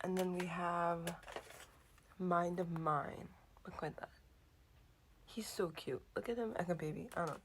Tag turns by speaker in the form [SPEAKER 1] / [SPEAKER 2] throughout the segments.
[SPEAKER 1] And then we have Mind of Mine. Look like that. He's so cute. Look at him like a baby. I don't know.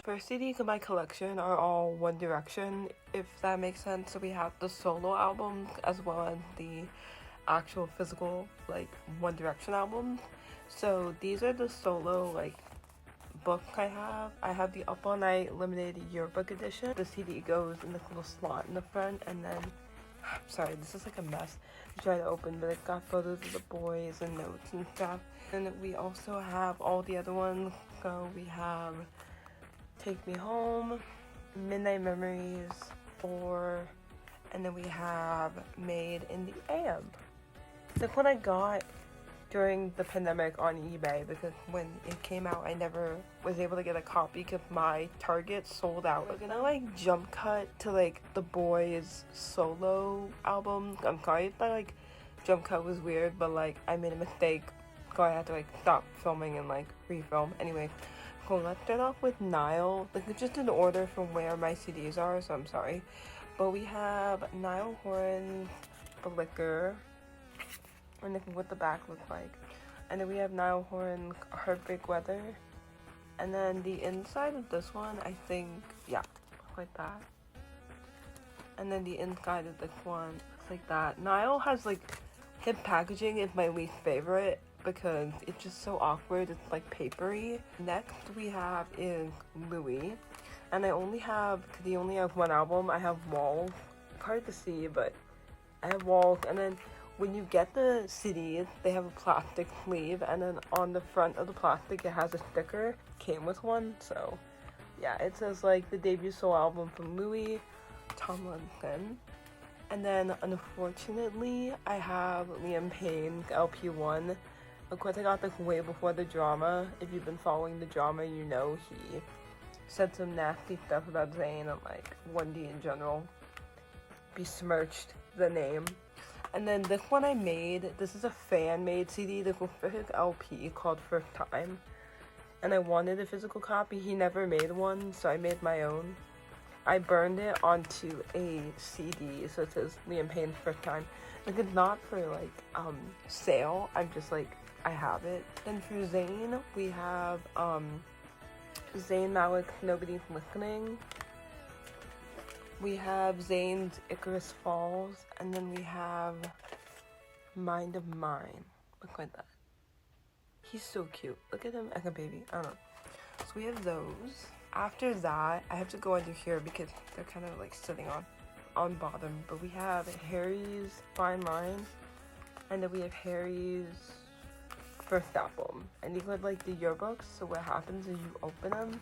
[SPEAKER 1] First CDs in my collection are all One Direction, if that makes sense. So we have the solo albums as well as the actual physical, like, One Direction albums. So these are the solo, like, book I have. I have the Up All Night Limited Yearbook Edition. The CD goes in this little slot in the front, and then, sorry, this is like a mess to try to open, but it's got photos of the boys and notes and stuff. And we also have all the other ones. So we have Take Me Home, Midnight Memories, and then we have Made in the AM. The one I got during the pandemic on eBay, because when it came out I never was able to get a copy because my Target sold out. We're gonna like jump cut to like the boys solo album. I'm sorry if that like jump cut was weird, but like I made a mistake, so I had to like stop filming and like refilm. Anyway, cool, let's start off with Niall. Like, it's just in order from where my CDs are, so I'm sorry. But we have Niall Horan, Flicker, and this is what the back looks like. And then we have Niall Horan, Heartbreak Weather. And then the inside of this one, I think, yeah, like that. And then the inside of this one looks like that. Niall has like, his packaging is my least favorite because it's just so awkward. It's like papery. Next we have is Louis. And I only have, because he only has one album, I have Walls. It's hard to see, but I have Walls. And then when you get the CDs, they have a plastic sleeve, and then on the front of the plastic it has a sticker. Came with one, so yeah, it says like the debut solo album from Louis Tomlinson. And then unfortunately I have Liam Payne's LP1. Of course I got this way before the drama. If you've been following the drama, you know he said some nasty stuff about Zayn and like 1D in general. Besmirched the name. And then this one I made, this is a fan-made CD, this was for his LP called First Time. And I wanted a physical copy, he never made one, so I made my own. I burned it onto a CD, so it says Liam Payne's First Time. Like, it's not for like, sale, I'm just like, I have it. Then for Zayn, we have, Zayn Malik's Nobody's Listening. We have Zayn's Icarus Falls, and then we have Mind of Mine. Look like that. He's so cute. Look at him like a baby. I don't know. So we have those. After that, I have to go under here because they're kind of like sitting on bottom. But we have Harry's Fine Line, and then we have Harry's first album. And these are like the yearbooks, so what happens is you open them.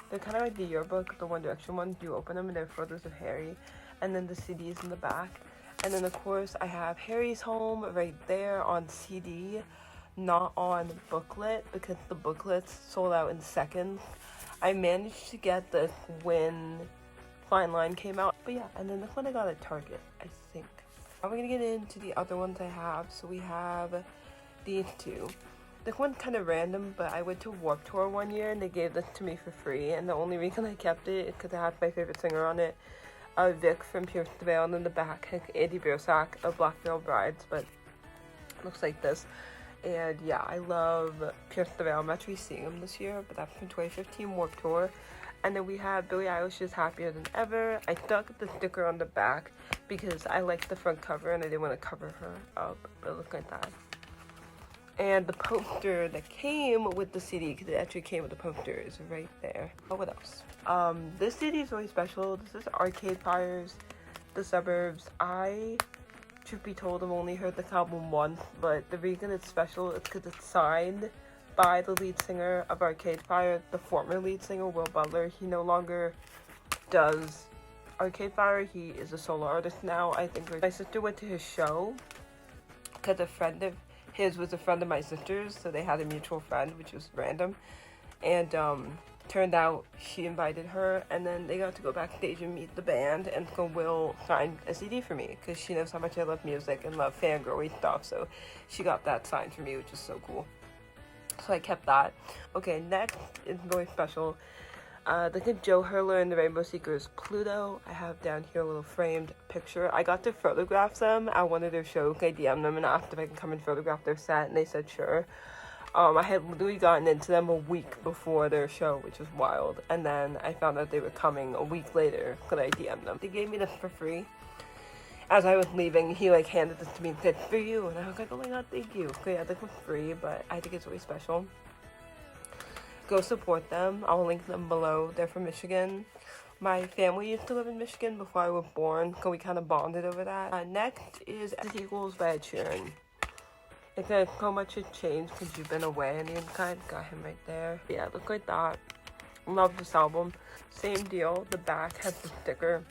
[SPEAKER 1] They're kind of like the yearbook, the One Direction ones. You open them and there are photos of Harry, and then the CDs in the back. And then of course I have Harry's Home right there on CD, not on booklet because the booklets sold out in seconds. I managed to get this when Fine Line came out, but yeah. And then this one I got at Target, I think. Now we're gonna get into the other ones I have. So we have these two. This one's kind of random, but I went to Warped Tour one year and they gave this to me for free, and the only reason I kept it is because it had my favorite singer on it, Vic from Pierce the Veil, and in the back, Andy Biersack of Black Veil Brides, but it looks like this. And yeah, I love Pierce the Veil. I'm actually seeing him this year, but that's from 2015 Warped Tour. And then we have Billie Eilish's Happier Than Ever. I stuck the sticker on the back because I liked the front cover and I didn't want to cover her up, but it looked like that. And the poster that came with the CD, because it actually came with the poster, is right there. Oh, what else? This CD is really special. This is Arcade Fire's The Suburbs. I, truth be told, I've only heard this album once, but the reason it's special is because it's signed by the lead singer of Arcade Fire, the former lead singer, Will Butler. He no longer does Arcade Fire. He is a solo artist now. I think my sister went to his show because a friend of his was a friend of my sister's, so they had a mutual friend, which was random. And turned out she invited her, and then they got to go backstage and meet the band, and so Will signed a CD for me because she knows how much I love music and love fangirly stuff, so she got that signed for me, which is so cool. So I kept that. Okay, next is really special. The Joe Hurler and the Rainbow Seekers Pluto. I have down here a little framed picture. I got to photograph them at one of their shows. I DM'd them and asked if I can come and photograph their set, and they said sure. I had literally gotten into them a week before their show, which was wild. And then I found out they were coming a week later because I DM'd them. They gave me this for free. As I was leaving, he like handed this to me and said, "For you." And I was like, "Oh my god, thank you." So yeah, this was free, but I think it's really special. Go support them. I'll link them below. They're from Michigan. My family used to live in Michigan before I was born, so we kind of bonded over that. Next is As It Equals by Ed Sheeran. It's like so much has changed because you've been away, and the inside got him right there. Yeah, look like that. Love this album. Same deal. The back has the sticker.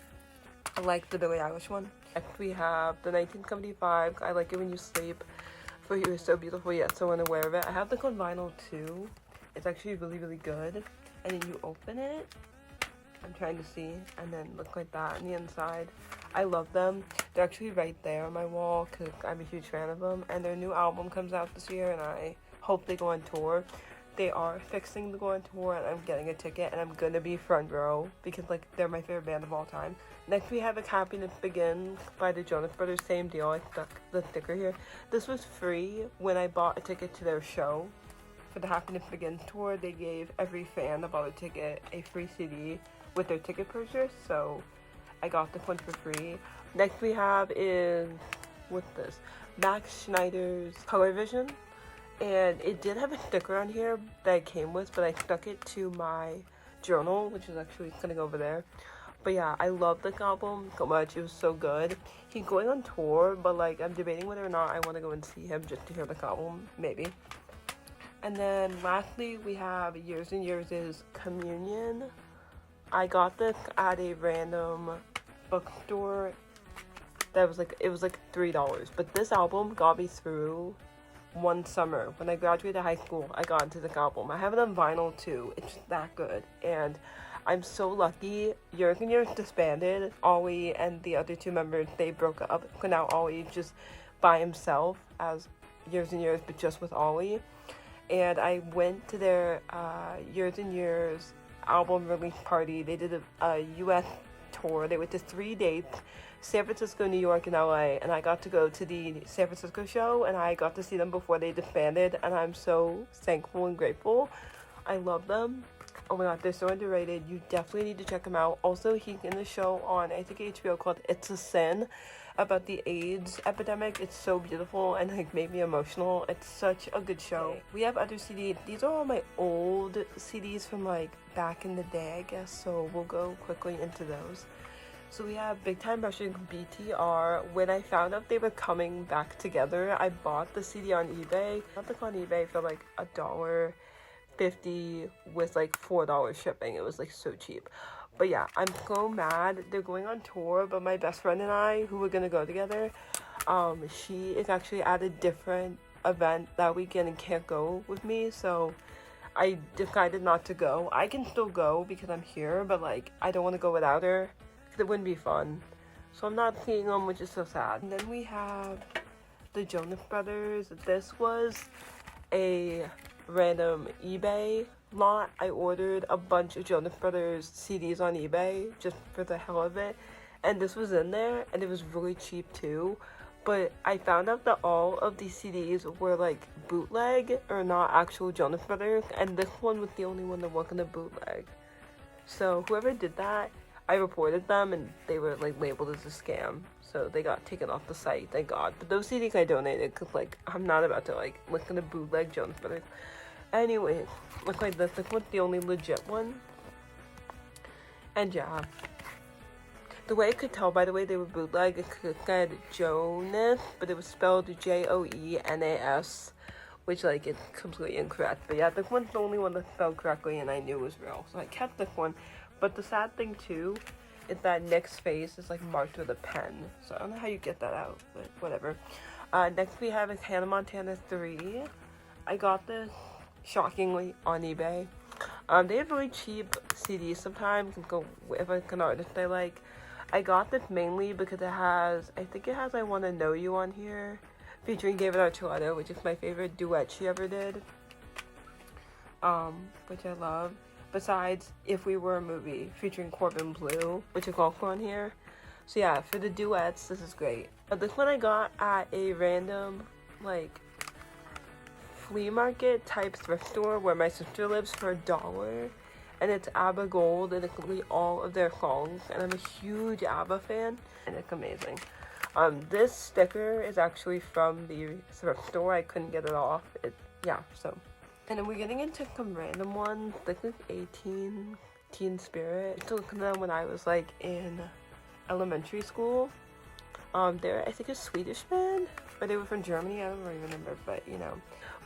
[SPEAKER 1] I like the Billie Eilish one. Next we have the 1975. I Like It When You Sleep. For You Is So Beautiful Yet So Unaware of It. I have the on vinyl too. It's actually really, really good. And then you open it. I'm trying to see. And then look like that on the inside. I love them. They're actually right there on my wall because I'm a huge fan of them. And their new album comes out this year and I hope they go on tour. They are fixing to go on tour and I'm getting a ticket and I'm gonna be front row because like they're my favorite band of all time. Next we have Happiness Begins by the Jonas Brothers. Same deal. I stuck the sticker here. This was free when I bought a ticket to their show. For the Happiness Begins tour, they gave every fan that bought a ticket a free CD with their ticket purchase, so I got this one for free. Next we have is, what's this? Max Schneider's Color Vision, and it did have a sticker on here that it came with, but I stuck it to my journal, which is actually gonna go over there. But yeah, I love this album so much. It was so good. He's going on tour, but like I'm debating whether or not I want to go and see him just to hear the album, maybe. And then lastly, we have Years and Years' Communion. I got this at a random bookstore that was like, it was like $3. But this album got me through one summer. When I graduated high school, I got into this album. I have it on vinyl too. It's that good. And I'm so lucky. Years and Years disbanded. Ollie and the other two members, they broke up. So now Ollie just by himself as Years and Years, but just with Ollie. And I went to their Years and Years album release party. They did a U.S. tour. They went to 3 dates, San Francisco, New York, and L.A. And I got to go to the San Francisco show, and I got to see them before they disbanded. And I'm so thankful and grateful. I love them. Oh my god, they're so underrated. You definitely need to check them out. Also, he's in the show on, I think, HBO called It's a Sin, about the AIDS epidemic. It's so beautiful and like made me emotional. It's such a good show. We have other CDs. These are all my old CDs from like back in the day, I guess, so we'll go quickly into those. So we have Big Time Rushing BTR. When I found out they were coming back together, I bought the CD on eBay. I bought the on eBay for like $1.50 with like $4 shipping. It was like so cheap. But yeah, I'm so mad. They're going on tour, but my best friend and I, who were gonna go together, she is actually at a different event that weekend and can't go with me, so I decided not to go. I can still go because I'm here, but like, I don't want to go without her because it wouldn't be fun. So I'm not seeing them, which is so sad. And then we have the Jonas Brothers. This was a random eBay lot. I ordered a bunch of Jonas Brothers CDs on eBay just for the hell of it, and this was in there and it was really cheap too. But I found out that all of these CDs were like bootleg or not actual Jonas Brothers, and this one was the only one that wasn't a bootleg. So whoever did that, I reported them and they were like labeled as a scam, so they got taken off the site, thank god. But those CDs I donated because like I'm not about to like look at a bootleg Jonas Brothers. Anyway, look like this. This was the only legit one. And yeah. The way I could tell, by the way, they were bootleg, it said Jonas, but it was spelled Joenas, which, like, is completely incorrect. But yeah, this one's the only one that's spelled correctly, and I knew it was real. So I kept this one. But the sad thing, too, is that Nick's face is, like, marked with a pen. So I don't know how you get that out, but whatever. Next we have is Hannah Montana 3. I got this shockingly on eBay. They have really cheap CDs sometimes. Go if like an artist I like. I got this mainly because it has, I think it has I Wanna Know You on here, featuring David Archuleta, which is my favorite duet she ever did. which I love. Besides If We Were a Movie, featuring Corbin Bleu, which is also on here. So yeah, for the duets, this is great. But this one I got at a random, like, flea market type thrift store where my sister lives for $1. And it's ABBA Gold, and it complete all of their songs. And I'm a huge ABBA fan, and it's amazing. This sticker is actually from the thrift store. I couldn't get it off. So. And then we're getting into some random ones. This is 18 Teen Spirit. I used to look at them when I was like in elementary school. They're, I think, a Swedish band, but they were from Germany. I don't really remember, but you know.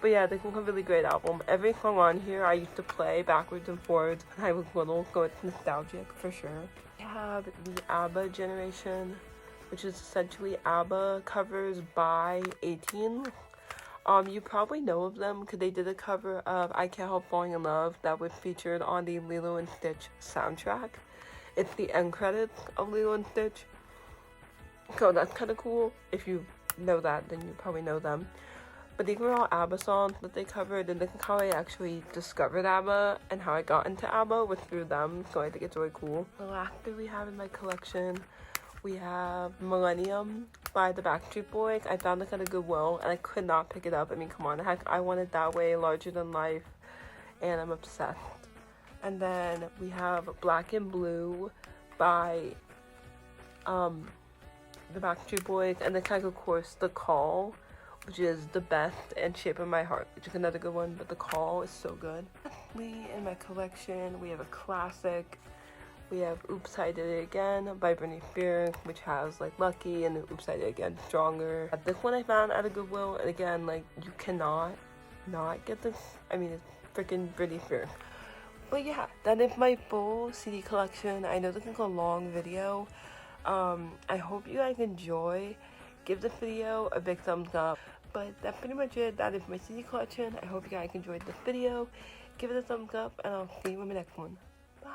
[SPEAKER 1] But yeah, they have a really great album. Every song on here I used to play backwards and forwards when I was little, so it's nostalgic for sure. We have the ABBA generation, which is essentially ABBA covers by 18. You probably know of them because they did a cover of I Can't Help Falling in Love that was featured on the Lilo and Stitch soundtrack. It's the end credits of Lilo and Stitch. So that's kind of cool. If you know that, then you probably know them. But these were all ABBA songs that they covered, and this is how I actually discovered ABBA and how I got into ABBA was through them, so I think it's really cool. The last thing we have in my collection, we have Millennium by the Backstreet Boys. I found it at a Goodwill, and I could not pick it up. I mean, come on, heck, I want it that way, larger than life, and I'm obsessed. And then we have Black and Blue by the Backstreet Boys, and then of course The Call, which is The Best and Shape of My Heart, which is another good one, but The Call is so good. Lastly, in my collection, we have a classic. We have Oops, I Did It Again by Britney Spears, which has like Lucky and Oops, I Did It Again Stronger. This one I found at a Goodwill, and again, like, you cannot not get this. I mean, it's freaking Britney Spears. But yeah, that is my full CD collection. I know this is a long video. I hope you guys enjoy. Give this video a big thumbs up. But that's pretty much it. That is my CD collection. I hope you guys enjoyed this video. Give it a thumbs up, and I'll see you in my next one. Bye.